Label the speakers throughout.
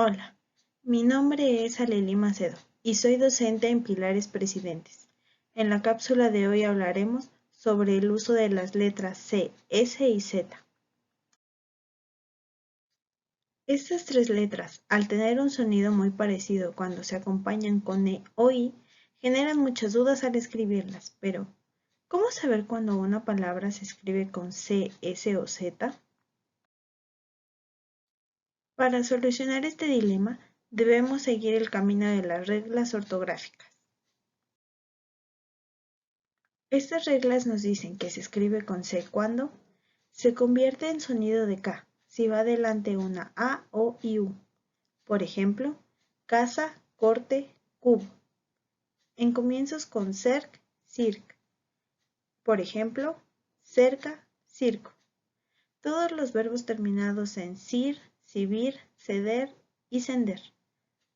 Speaker 1: Hola, mi nombre es Aleli Macedo y soy docente en Pilares Presidentes. En la cápsula de hoy hablaremos sobre el uso de las letras C, S y Z. Estas tres letras, al tener un sonido muy parecido cuando se acompañan con E o I, generan muchas dudas al escribirlas, pero ¿cómo saber cuando una palabra se escribe con C, S o Z? Para solucionar este dilema, debemos seguir el camino de las reglas ortográficas. Estas reglas nos dicen que se escribe con C cuando se convierte en sonido de K, si va delante una A, O y U. Por ejemplo, casa, corte, cubo. En comienzos con cerc, circ. Por ejemplo, cerca, circo. Todos los verbos terminados en cir, cibir, ceder y cender.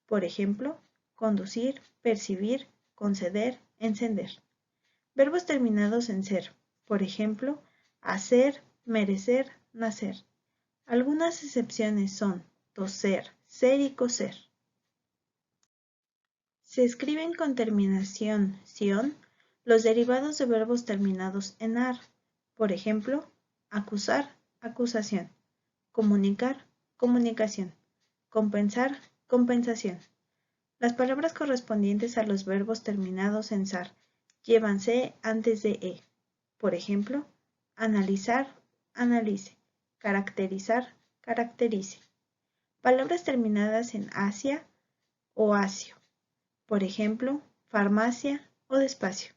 Speaker 1: Por ejemplo, conducir, percibir, conceder, encender. Verbos terminados en ser. Por ejemplo, hacer, merecer, nacer. Algunas excepciones son toser, ser y coser. Se escriben con terminación ción los derivados de verbos terminados en ar. Por ejemplo, acusar, acusación. Comunicar, comunicación. Compensar, compensación. Las palabras correspondientes a los verbos terminados en sar llevan C antes de E. Por ejemplo, analizar, analice. Caracterizar, caracterice. Palabras terminadas en asia o asio. Por ejemplo, farmacia o despacio.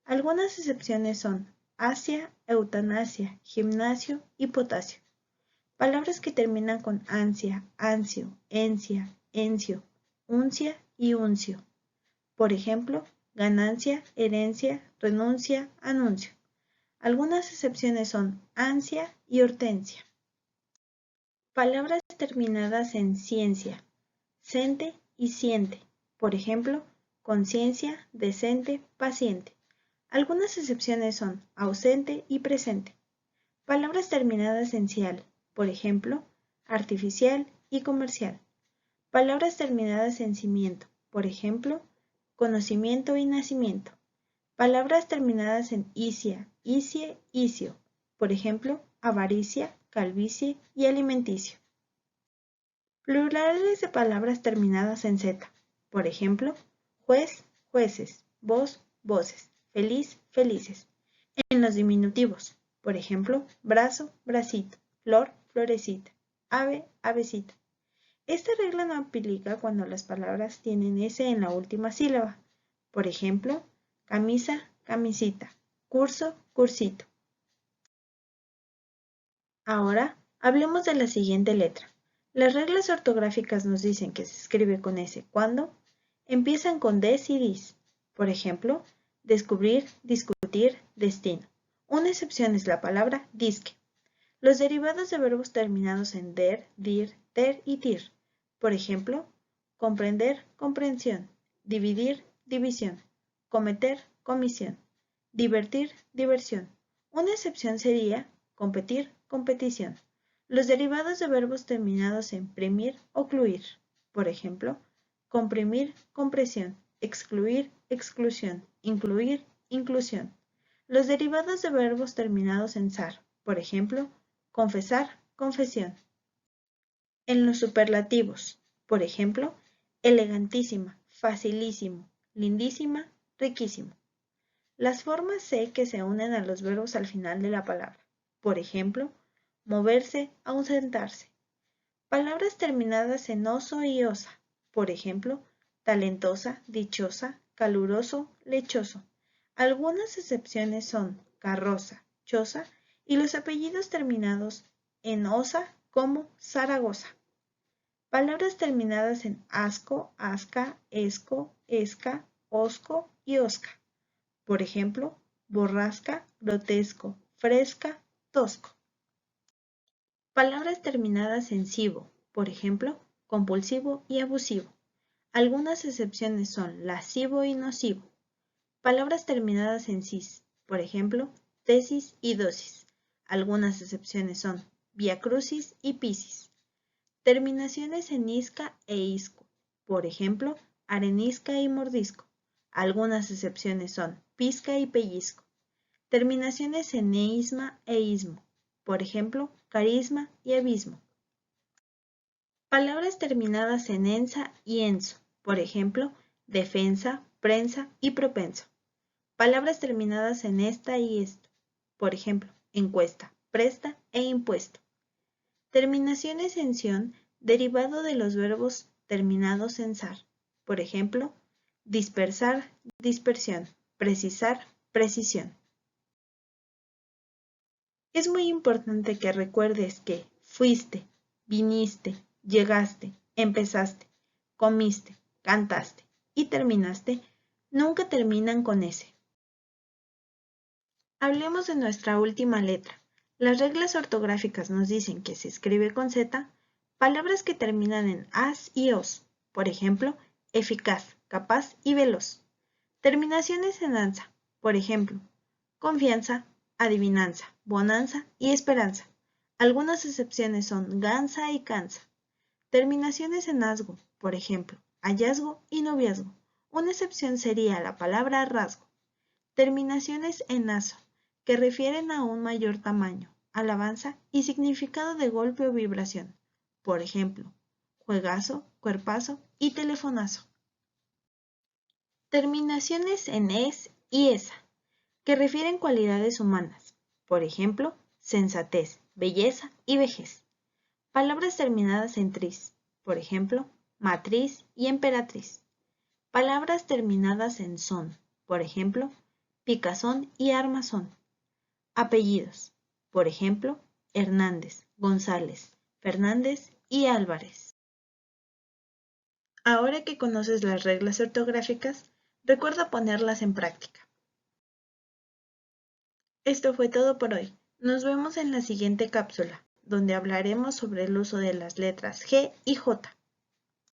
Speaker 1: Algunas excepciones son asia, eutanasia, gimnasio y potasio. Palabras que terminan con ansia, ansio, encia, encio, uncia y uncio. Por ejemplo, ganancia, herencia, renuncia, anuncio. Algunas excepciones son ansia y hortensia. Palabras terminadas en ciencia, cente y siente. Por ejemplo, conciencia, decente, paciente. Algunas excepciones son ausente y presente. Palabras terminadas en cial. Por ejemplo, artificial y comercial. Palabras terminadas en cimiento. Por ejemplo, conocimiento y nacimiento. Palabras terminadas en icia, icie, icio. Por ejemplo, avaricia, calvicie y alimenticio. Plurales de palabras terminadas en z. Por ejemplo, juez, jueces, voz, voces, feliz, felices. En los diminutivos. Por ejemplo, brazo, bracito, flor, florecita, ave, avecita. Esta regla no aplica cuando las palabras tienen S en la última sílaba. Por ejemplo, camisa, camisita, curso, cursito. Ahora, hablemos de la siguiente letra. Las reglas ortográficas nos dicen que se escribe con S cuando empiezan con des y dis. Por ejemplo, descubrir, discutir, destino. Una excepción es la palabra disque. Los derivados de verbos terminados en der, dir, ter y tir. Por ejemplo, comprender, comprensión, dividir, división, cometer, comisión, divertir, diversión. Una excepción sería competir, competición. Los derivados de verbos terminados en primir o cluir. Por ejemplo, comprimir, compresión, excluir, exclusión, incluir, inclusión. Los derivados de verbos terminados en sar. Por ejemplo, confesar, confesión. En los superlativos, por ejemplo, elegantísima, facilísimo, lindísima, riquísimo. Las formas C que se unen a los verbos al final de la palabra. Por ejemplo, moverse, ausentarse. Palabras terminadas en oso y osa. Por ejemplo, talentosa, dichosa, caluroso, lechoso. Algunas excepciones son carroza, choza y los apellidos terminados en osa como Zaragoza. Palabras terminadas en asco, asca, esco, esca, osco y osca. Por ejemplo, borrasca, grotesco, fresca, tosco. Palabras terminadas en sivo. Por ejemplo, compulsivo y abusivo. Algunas excepciones son lascivo y nocivo. Palabras terminadas en cis. Por ejemplo, tesis y dosis. Algunas excepciones son viacrucis y piscis. Terminaciones en isca e isco. Por ejemplo, arenisca y mordisco. Algunas excepciones son pizca y pellizco. Terminaciones en eisma e ismo. Por ejemplo, carisma y abismo. Palabras terminadas en ensa y enso. Por ejemplo, defensa, prensa y propenso. Palabras terminadas en esta y esto. Por ejemplo, encuesta, presta e impuesto. Terminaciones en ción derivado de los verbos terminados en sar. Por ejemplo, dispersar, dispersión, precisar, precisión. Es muy importante que recuerdes que fuiste, viniste, llegaste, empezaste, comiste, cantaste y terminaste nunca terminan con S. Hablemos de nuestra última letra. Las reglas ortográficas nos dicen que se escribe con Z palabras que terminan en as y os. Por ejemplo, eficaz, capaz y veloz. Terminaciones en ansa. Por ejemplo, confianza, adivinanza, bonanza y esperanza. Algunas excepciones son gansa y cansa. Terminaciones en asgo. Por ejemplo, hallazgo y noviazgo. Una excepción sería la palabra rasgo. Terminaciones en aso, que refieren a un mayor tamaño, alabanza y significado de golpe o vibración. Por ejemplo, juegazo, cuerpazo y telefonazo. Terminaciones en es y esa, que refieren cualidades humanas. Por ejemplo, sensatez, belleza y vejez. Palabras terminadas en tris. Por ejemplo, matriz y emperatriz. Palabras terminadas en son. Por ejemplo, picazón y armazón. Apellidos. Por ejemplo, Hernández, González, Fernández y Álvarez. Ahora que conoces las reglas ortográficas, recuerda ponerlas en práctica. Esto fue todo por hoy. Nos vemos en la siguiente cápsula, donde hablaremos sobre el uso de las letras G y J.